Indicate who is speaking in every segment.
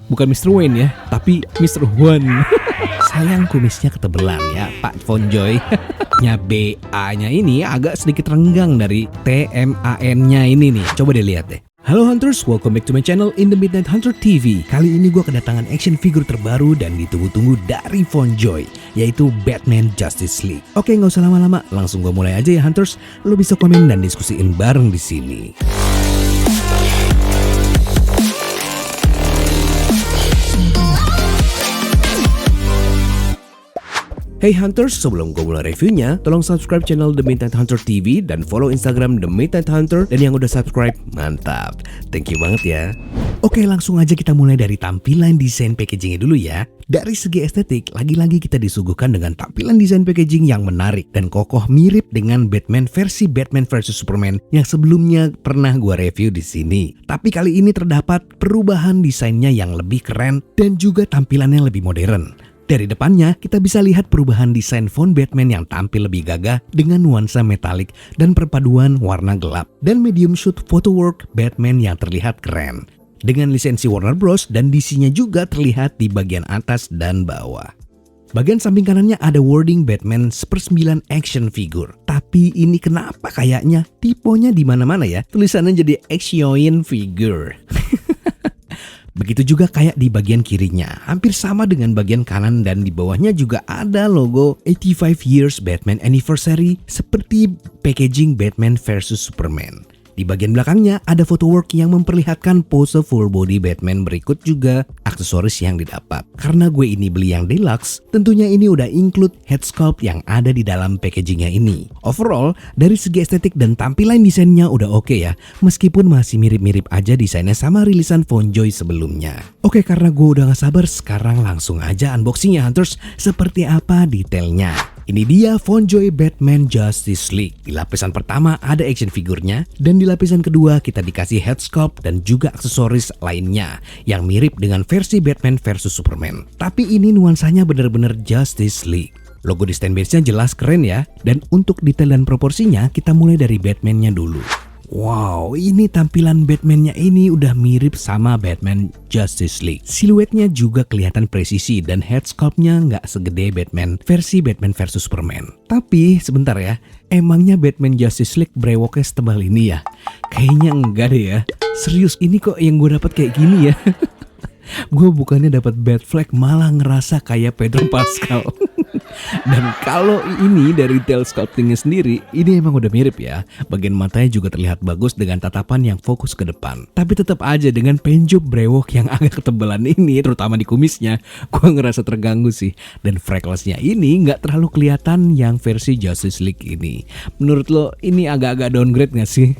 Speaker 1: Bukan Mr. Wayne ya, tapi Mr. Wan. Sayang kumisnya ketebelan ya Pak Fonjoy. Nya BA-nya ini agak sedikit renggang dari TMAN-nya ini nih. Coba dilihat deh. Halo Hunters, welcome back to my channel In The Midnight Hunter TV. Kali ini gue kedatangan action figure terbaru dan ditunggu-tunggu dari Fonjoy, yaitu Batman Justice League. Oke, nggak usah lama-lama, langsung gue mulai aja ya Hunters. Lo bisa komen dan diskusiin bareng di sini. Hey Hunters, sebelum gue mulai reviewnya, tolong subscribe channel The Midnight Hunter TV dan follow Instagram The Midnight Hunter. Dan yang udah subscribe, mantap. Thank you banget ya. Oke, langsung aja kita mulai dari tampilan desain packagingnya dulu ya. Dari segi estetik, lagi-lagi kita disuguhkan dengan tampilan desain packaging yang menarik dan kokoh mirip dengan Batman versi Batman vs Superman yang sebelumnya pernah gue review di sini. Tapi kali ini terdapat perubahan desainnya yang lebih keren dan juga tampilannya lebih modern. Dari depannya, kita bisa lihat perubahan desain font Batman yang tampil lebih gagah dengan nuansa metalik dan perpaduan warna gelap. Dan medium shoot photowork Batman yang terlihat keren. Dengan lisensi Warner Bros. Dan DC-nya juga terlihat di bagian atas dan bawah. Bagian samping kanannya ada wording Batman 1/9 action figure. Tapi ini kenapa kayaknya tipenya di mana-mana ya? Tulisannya jadi action figure. Begitu juga kayak di bagian kirinya, hampir sama dengan bagian kanan dan di bawahnya juga ada logo 85 Years Batman Anniversary seperti packaging Batman vs Superman. Di bagian belakangnya ada fotowork yang memperlihatkan pose full body Batman berikut juga aksesoris yang didapat. Karena gue ini beli yang deluxe, tentunya ini udah include head sculpt yang ada di dalam packagingnya ini. Overall, dari segi estetik dan tampilan desainnya udah oke ya, meskipun masih mirip-mirip aja desainnya sama rilisan Fonjoy sebelumnya. Oke, karena gue udah gak sabar, sekarang langsung aja unboxing ya Hunters, seperti apa detailnya. Ini dia Fonjoy Batman Justice League. Di lapisan pertama ada action figurnya dan di lapisan kedua kita dikasih head sculpt dan juga aksesoris lainnya yang mirip dengan versi Batman vs Superman. Tapi ini nuansanya bener-bener Justice League. Logo di stand base-nya jelas keren ya. Dan untuk detail dan proporsinya kita mulai dari Batman-nya dulu. Wow, ini tampilan Batman-nya ini udah mirip sama Batman Justice League. Siluetnya juga kelihatan presisi dan head sculpt-nya nggak segede Batman versi Batman vs Superman. Tapi sebentar ya, emangnya Batman Justice League brewoknya setebal ini ya? Kayaknya enggak deh ya. Serius, ini kok yang gue dapat kayak gini ya? Gue bukannya dapat Batfleck, malah ngerasa kayak Pedro Pascal. Dan kalau ini dari detail sculptingnya sendiri, ini emang udah mirip ya. Bagian matanya juga terlihat bagus dengan tatapan yang fokus ke depan. Tapi tetap aja dengan penjob brewok yang agak ketebalan ini, terutama di kumisnya, gue ngerasa terganggu sih. Dan freckles-nya ini nggak terlalu kelihatan yang versi Justice League ini. Menurut lo ini agak-agak downgrade nggak sih?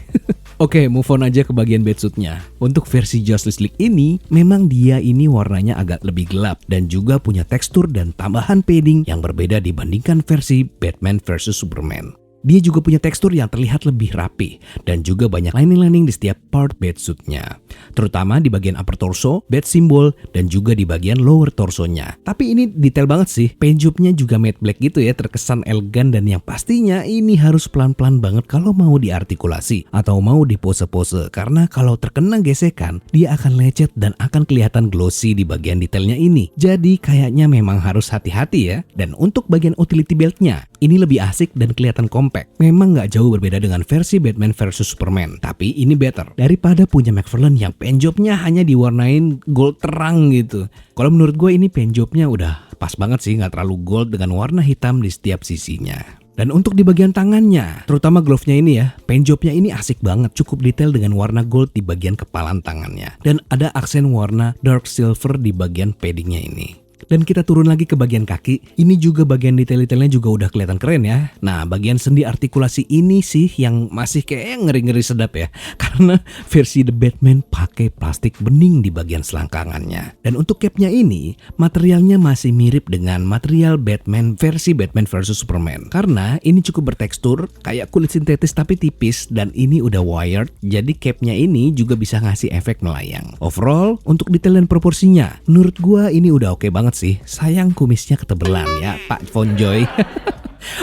Speaker 1: Oke, move on aja ke bagian batsuitnya. Untuk versi Justice League ini, memang dia ini warnanya agak lebih gelap dan juga punya tekstur dan tambahan padding yang berbeda dibandingkan versi Batman vs Superman. Dia juga punya tekstur yang terlihat lebih rapi dan juga banyak lining-lining di setiap part batsuitnya. Terutama di bagian upper torso, bat symbol, dan juga di bagian lower torsonya. Tapi ini detail banget sih. Paintjobnya juga matte black gitu ya, terkesan elegan dan yang pastinya ini harus pelan-pelan banget kalau mau diartikulasi atau mau dipose-pose. Karena kalau terkena gesekan, dia akan lecet dan akan kelihatan glossy di bagian detailnya ini. Jadi kayaknya memang harus hati-hati ya. Dan untuk bagian utility beltnya, ini lebih asik dan kelihatan compact. Memang nggak jauh berbeda dengan versi Batman vs Superman, tapi ini better daripada punya McFarlane yang penjobnya hanya diwarnain gold terang gitu. Kalau menurut gue ini penjobnya udah pas banget sih, nggak terlalu gold dengan warna hitam di setiap sisinya. Dan untuk di bagian tangannya, terutama glove-nya ini ya, penjobnya ini asik banget, cukup detail dengan warna gold di bagian kepalan tangannya. Dan ada aksen warna dark silver di bagian paddingnya ini. Dan kita turun lagi ke bagian kaki. Ini juga bagian detail-detailnya juga udah kelihatan keren ya. Nah, bagian sendi artikulasi ini sih yang masih kayak ngeri-ngeri sedap ya. Karena versi The Batman pakai plastik bening di bagian selangkangannya. Dan untuk capnya ini, materialnya masih mirip dengan material Batman versi Batman vs Superman. Karena ini cukup bertekstur, kayak kulit sintetis tapi tipis. Dan ini udah wired, jadi capnya ini juga bisa ngasih efek melayang. Overall, untuk detail dan proporsinya, menurut gua ini udah oke banget sih. Sayang kumisnya ketebelan ya Pak Fonjoy.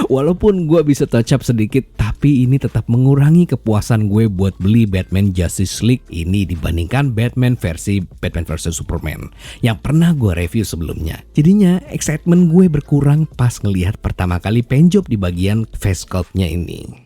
Speaker 1: Walaupun gue bisa touch up sedikit, tapi ini tetap mengurangi kepuasan gue buat beli Batman Justice League ini dibandingkan Batman versi Batman vs Superman yang pernah gue review sebelumnya. Jadinya excitement gue berkurang pas ngelihat pertama kali paintjob di bagian face sculpt-nya ini.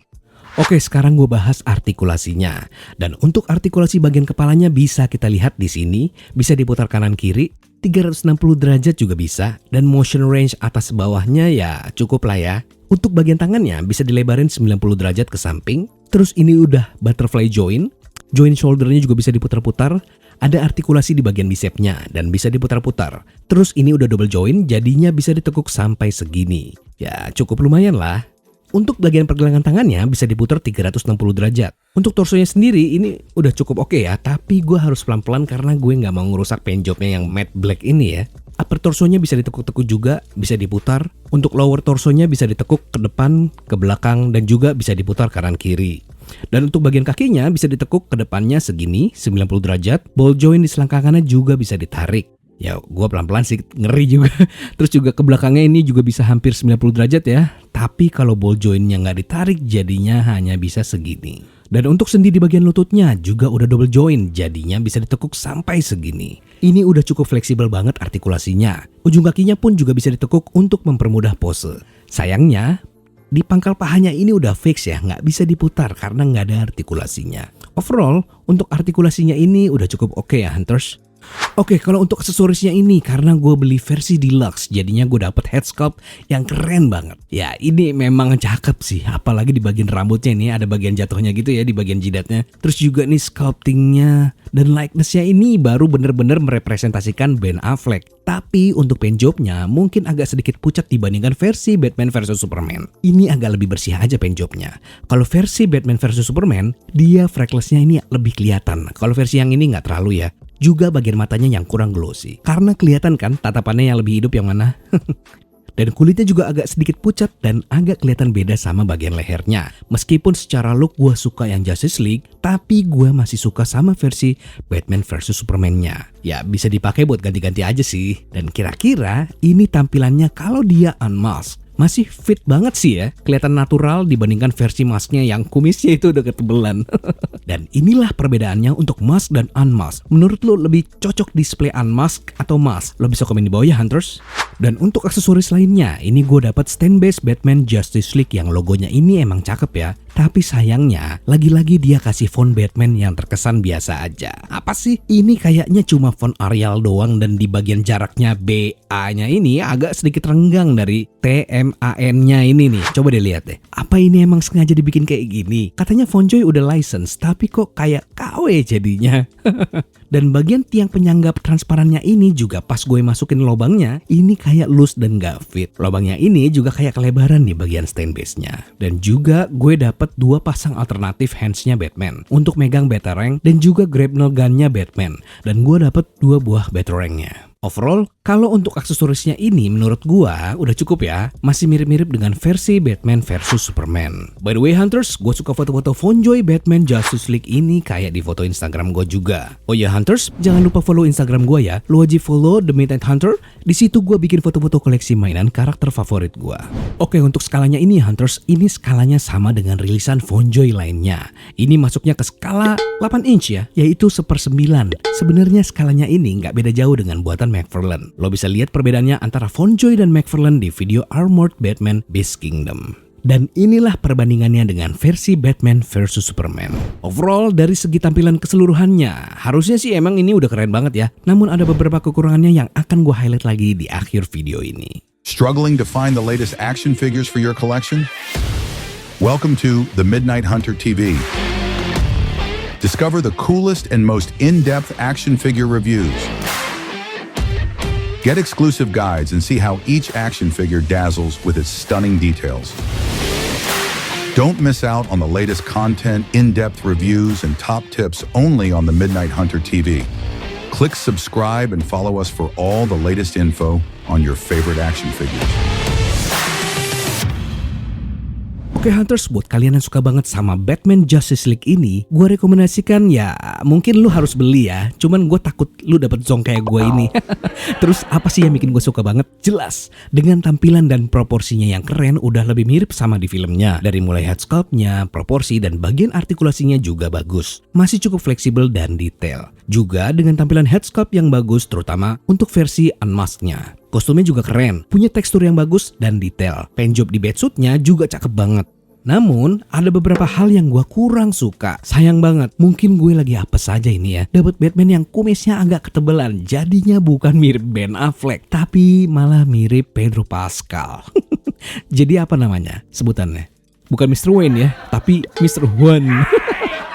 Speaker 1: Oke, sekarang gue bahas artikulasinya. Dan untuk artikulasi bagian kepalanya bisa kita lihat di sini, bisa diputar kanan kiri, 360 derajat juga bisa, dan motion range atas bawahnya ya cukup lah ya. Untuk bagian tangannya bisa dilebarin 90 derajat ke samping, terus ini udah butterfly joint shouldernya juga bisa diputar-putar, ada artikulasi di bagian bicepnya dan bisa diputar-putar. Terus ini udah double joint, jadinya bisa ditekuk sampai segini. Ya cukup lumayan lah. Untuk bagian pergelangan tangannya bisa diputar 360 derajat. Untuk torsonya sendiri ini udah cukup oke ya, tapi gue harus pelan-pelan karena gue nggak mau ngerusak paintjobnya yang matte black ini ya. Upper torsonya bisa ditekuk-tekuk juga, bisa diputar. Untuk lower torsonya bisa ditekuk ke depan, ke belakang, dan juga bisa diputar kanan kiri. Dan untuk bagian kakinya bisa ditekuk ke depannya segini, 90 derajat. Ball joint di selangkangannya juga bisa ditarik. Ya gue pelan-pelan sih, ngeri juga. Terus juga ke belakangnya ini juga bisa hampir 90 derajat ya. Tapi kalau ball jointnya nggak ditarik jadinya hanya bisa segini. Dan untuk sendi di bagian lututnya juga udah double joint, jadinya bisa ditekuk sampai segini. Ini udah cukup fleksibel banget artikulasinya. Ujung kakinya pun juga bisa ditekuk untuk mempermudah pose. Sayangnya di pangkal pahanya ini udah fix ya, nggak bisa diputar karena nggak ada artikulasinya. Overall untuk artikulasinya ini udah cukup oke ya Hunters. Oke, kalau untuk aksesorisnya ini karena gue beli versi deluxe, jadinya gue dapet head sculpt yang keren banget. Ya ini memang cakep sih, apalagi di bagian rambutnya ini ada bagian jatuhnya gitu ya di bagian jidatnya. Terus juga nih sculptingnya dan likenessnya ini baru bener-bener merepresentasikan Ben Affleck. Tapi untuk paintjobnya mungkin agak sedikit pucat dibandingkan versi Batman vs Superman. Ini agak lebih bersih aja paintjobnya. Kalau versi Batman vs Superman, dia freckles-nya ini lebih kelihatan. Kalau versi yang ini nggak terlalu ya. Juga bagian matanya yang kurang glossy. Karena kelihatan kan tatapannya yang lebih hidup yang mana? Dan kulitnya juga agak sedikit pucat dan agak kelihatan beda sama bagian lehernya. Meskipun secara look gue suka yang Justice League, tapi gue masih suka sama versi Batman vs Superman-nya. Ya bisa dipakai buat ganti-ganti aja sih. Dan kira-kira ini tampilannya kalau dia unmask. Masih fit banget sih ya, kelihatan natural dibandingkan versi masknya yang kumisnya itu udah ketebelan. Dan inilah perbedaannya untuk mask dan unmask. Menurut lo lebih cocok display unmask atau mask? Lo bisa komen di bawah ya Hunters. Dan untuk aksesoris lainnya, ini gue dapat stand base Batman Justice League yang logonya ini emang cakep ya. Tapi sayangnya, lagi-lagi dia kasih font Batman yang terkesan biasa aja. Apa sih? Ini kayaknya cuma font Arial doang dan di bagian jaraknya BA-nya ini agak sedikit renggang dari TMAN-nya ini nih. Coba deh lihat deh. Apa ini emang sengaja dibikin kayak gini? Katanya Fontjoy udah license, tapi kok kayak KW jadinya. Dan bagian tiang penyanggap transparannya ini juga pas gue masukin lubangnya, ini kayak loose dan gak fit. Lubangnya ini juga kayak kelebaran di bagian stand base-nya. Dan juga gue dapet 2 pasang alternatif hands-nya Batman untuk megang Batarang dan juga grapnel gun-nya Batman. Dan gue dapet 2 buah Batarang-nya. Overall, kalau untuk aksesorisnya ini menurut gua udah cukup ya. Masih mirip-mirip dengan versi Batman vs Superman. By the way Hunters, gua suka foto-foto Fontjoy Batman Justice League ini kayak di foto Instagram gua juga. Oh ya Hunters, jangan lupa follow Instagram gua ya. Lu wajib follow The Midnight Hunter. Di situ gua bikin foto-foto koleksi mainan karakter favorit gua. Oke, untuk skalanya ini Hunters, ini skalanya sama dengan rilisan Fontjoy lainnya. Ini masuknya ke skala 8 inch ya, yaitu 1/9. Sebenarnya skalanya ini nggak beda jauh dengan buatan McFarlane. Lo bisa lihat perbedaannya antara Fontjoy dan McFarlane di video Armored Batman Beast Kingdom. Dan inilah perbandingannya dengan versi Batman vs Superman. Overall dari segi tampilan keseluruhannya, harusnya sih emang ini udah keren banget ya. Namun ada beberapa kekurangannya yang akan gue highlight lagi di akhir video ini.
Speaker 2: Struggling to find the latest action figures for your collection? Welcome to The Midnight Hunter TV. Discover the coolest and most in-depth action figure reviews. Get exclusive guides and see how each action figure dazzles with its stunning details. Don't miss out on the latest content, in-depth reviews, and top tips only on the Midnight Hunter TV. Click subscribe and follow us for all the latest info on your favorite action figures.
Speaker 1: Oke Oke Hunters, buat kalian yang suka banget sama Batman Justice League ini, gue rekomendasikan ya mungkin lu harus beli ya. Cuman gue takut lu dapet zong kayak gue ini. Terus apa sih yang bikin gue suka banget? Jelas, dengan tampilan dan proporsinya yang keren udah lebih mirip sama di filmnya. Dari mulai head sculpt-nya, proporsi dan bagian artikulasinya juga bagus. Masih cukup fleksibel dan detail. Juga dengan tampilan head sculpt yang bagus terutama untuk versi unmasked-nya. Kostumnya juga keren, punya tekstur yang bagus dan detail. Paintjob di batsuitnya juga cakep banget. Namun, ada beberapa hal yang gue kurang suka. Sayang banget, mungkin gue lagi apes aja ini ya. Dapat Batman yang kumisnya agak ketebalan, jadinya bukan mirip Ben Affleck, tapi malah mirip Pedro Pascal. Jadi apa namanya sebutannya? Bukan Mr. Wayne ya, tapi Mr. One.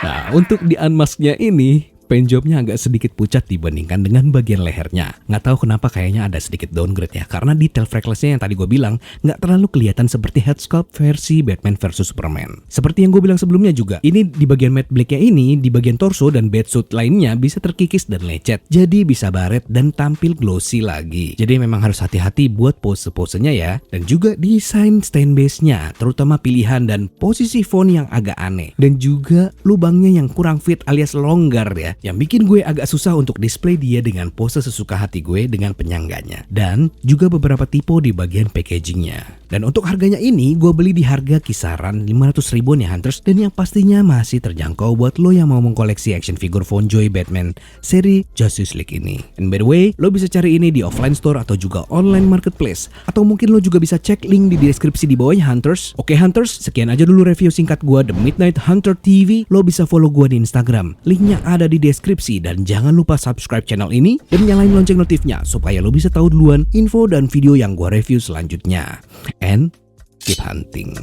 Speaker 1: Nah, untuk di unmasked-nya ini, paintjobnya agak sedikit pucat dibandingkan dengan bagian lehernya. Nggak tahu kenapa kayaknya ada sedikit downgrade ya, karena detail freckles-nya yang tadi gue bilang nggak terlalu kelihatan seperti head sculpt versi Batman vs Superman. Seperti yang gue bilang sebelumnya juga, ini di bagian matte black-nya ini, di bagian torso dan batsuit lainnya bisa terkikis dan lecet, jadi bisa baret dan tampil glossy lagi. Jadi memang harus hati-hati buat pose-posenya ya, dan juga desain stand base-nya, terutama pilihan dan posisi font yang agak aneh, dan juga lubangnya yang kurang fit alias longgar ya, yang bikin gue agak susah untuk display dia dengan pose sesuka hati gue dengan penyangganya. Dan juga beberapa typo di bagian packagingnya. Dan untuk harganya ini gue beli di harga kisaran 500 ribuan ya Hunters, dan yang pastinya masih terjangkau buat lo yang mau mengkoleksi action figure Fonjoy Batman seri Justice League ini. And by the way, lo bisa cari ini di offline store atau juga online marketplace, atau mungkin lo juga bisa cek link di deskripsi di bawahnya Hunters. Oke Hunters, sekian aja dulu review singkat gue The Midnight Hunter TV. Lo bisa follow gue di Instagram, linknya ada di deskripsi, dan jangan lupa subscribe channel ini dan nyalain lonceng notifnya supaya lo bisa tahu duluan info dan video yang gue review selanjutnya. And keep hunting.